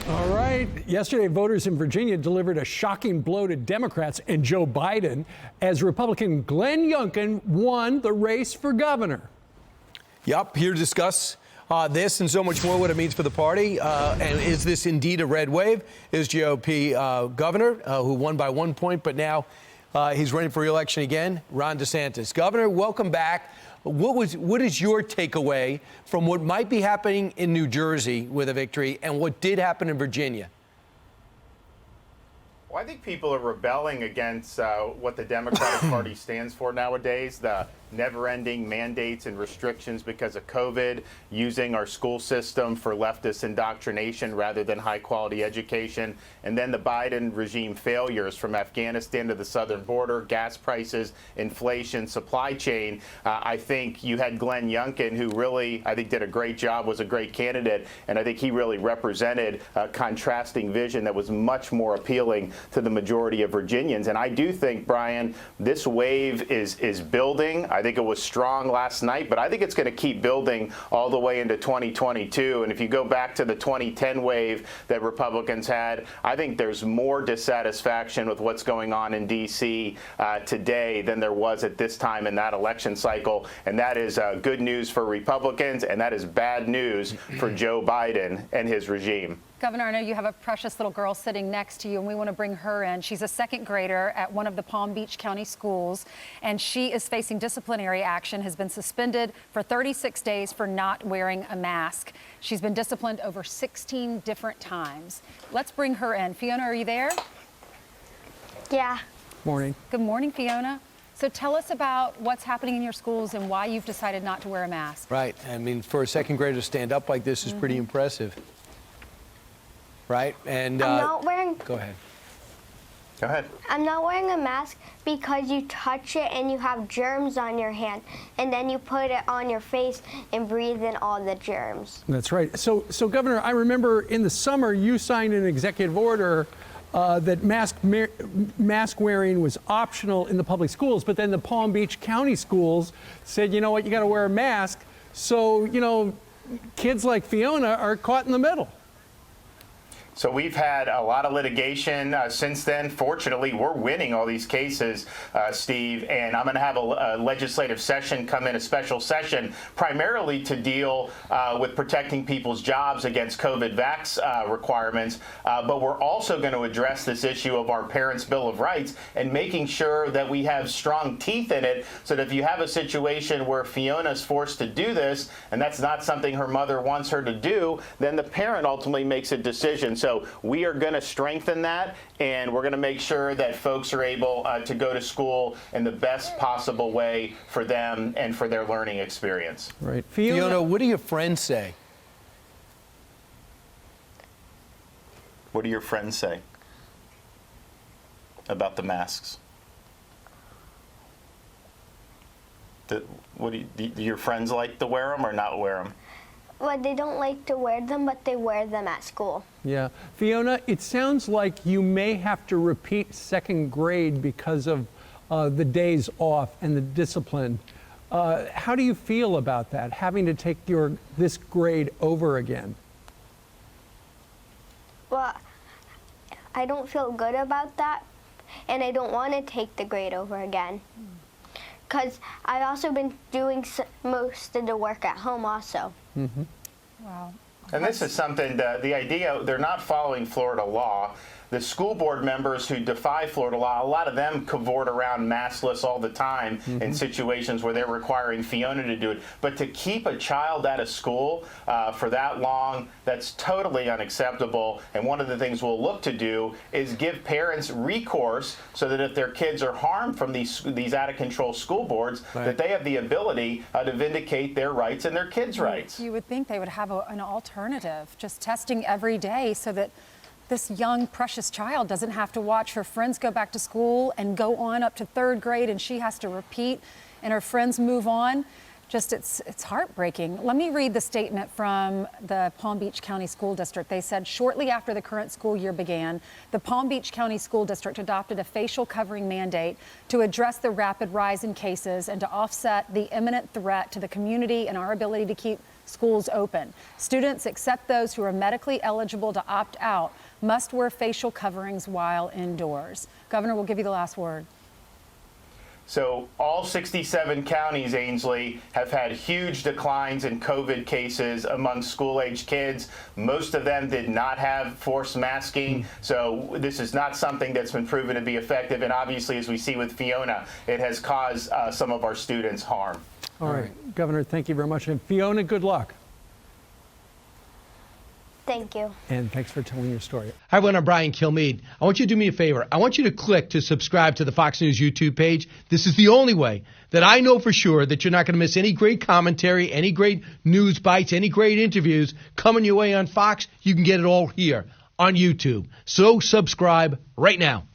All right. Yesterday, voters in Virginia delivered a shocking blow to Democrats and Joe Biden as Republican Glenn Youngkin won the race for governor. Yep, here to discuss this and so much more, what it means for the party. And is this indeed a red wave? Is GOP governor who won by 1 point, but now he's running for re-election again, Ron DeSantis. Governor, welcome back. What is your takeaway from what might be happening in New Jersey with a victory and what did happen in Virginia? Well, I think people are rebelling against what the Democratic Party stands for nowadays, the never-ending mandates and restrictions because of COVID, using our school system for leftist indoctrination rather than high-quality education, and then the Biden regime failures from Afghanistan to the southern border, gas prices, inflation, supply chain. I think you had Glenn Youngkin, who really, I think, did a great job, was a great candidate, and I think he really represented a contrasting vision that was much more appealing to the majority of Virginians. And I do think, Brian, this wave is building. I think it was strong last night, but I think it's going to keep building all the way into 2022. And if you go back to the 2010 wave that Republicans had, I think there's more dissatisfaction with what's going on in D.C. Today than there was at this time in that election cycle. And that is good news for Republicans, and that is bad news for Joe Biden and his regime. Governor, I know you have a precious little girl sitting next to you, and we want to bring her in. She's a second grader at one of the Palm Beach County schools, and she is facing disciplinary action, has been suspended for 36 days for not wearing a mask. She's been disciplined over 16 different times. Let's bring her in. Fiona, are you there? Yeah. Morning. Good morning, Fiona. So tell us about what's happening in your schools and why you've decided not to wear a mask. Right. I mean, for a second grader to stand up like this is pretty impressive. Right? And I'm not wearing. Go ahead. Go ahead. I'm not wearing a mask because you touch it and you have germs on your hand, and then you put it on your face and breathe in all the germs. That's right. So Governor, I remember in the summer you signed an executive order that mask wearing was optional in the public schools, but then the Palm Beach County schools said, you know what, you got to wear a mask. So, you know, kids like Fiona are caught in the middle. So we've had a lot of litigation since then. Fortunately, we're winning all these cases, Steve, and I'm going to have a legislative session come in, a special session, primarily to deal with protecting people's jobs against COVID vax requirements. But we're also going to address this issue of our Parents' Bill of Rights and making sure that we have strong teeth in it so that if you have a situation where Fiona's forced to do this, and that's not something her mother wants her to do, then the parent ultimately makes a decision. So we are going to strengthen that, and we're going to make sure that folks are able to go to school in the best possible way for them and for their learning experience. Right. Fiona, what do your friends say? What do your friends say about the masks? Do your friends like to wear them or not wear them? Well, they don't like to wear them, but they wear them at school. Yeah. Fiona, it sounds like you may have to repeat second grade because of the days off and the discipline. How do you feel about that, having to take this grade over again? Well, I don't feel good about that, and I don't want to take the grade over again. Because I've also been doing most of the work at home also. Mm-hmm. Wow. And this is something, the idea, they're not following Florida law. The school board members who defy Florida law, a lot of them cavort around maskless all the time in situations where they're requiring Fiona to do it. But to keep a child out of school for that long, that's totally unacceptable. And one of the things we'll look to do is give parents recourse so that if their kids are harmed from these out-of-control school boards, that they have the ability to vindicate their rights and their kids' rights. You would think they would have an alternative, just testing every day so that this young, precious child doesn't have to watch her friends go back to school and go on up to third grade, and she has to repeat, and her friends move on. Just, it's heartbreaking. Let me read the statement from the Palm Beach County School District. They said, shortly after the current school year began, the Palm Beach County School District adopted a facial covering mandate to address the rapid rise in cases and to offset the imminent threat to the community and our ability to keep schools open. Students, except those who are medically eligible to opt out, must wear facial coverings while indoors. Governor, we'll give you the last word. So all 67 counties, Ainsley, have had huge declines in COVID cases among school-age kids. Most of them did not have forced masking. So this is not something that's been proven to be effective. And obviously, as we see with Fiona, it has caused some of our students harm. All right, Governor, thank you very much. And Fiona, good luck. Thank you. And thanks for telling your story. Hi, everyone. I'm Brian Kilmeade. I want you to do me a favor. I want you to click to subscribe to the Fox News YouTube page. This is the only way that I know for sure that you're not going to miss any great commentary, any great news bites, any great interviews coming your way on Fox. You can get it all here on YouTube. So subscribe right now.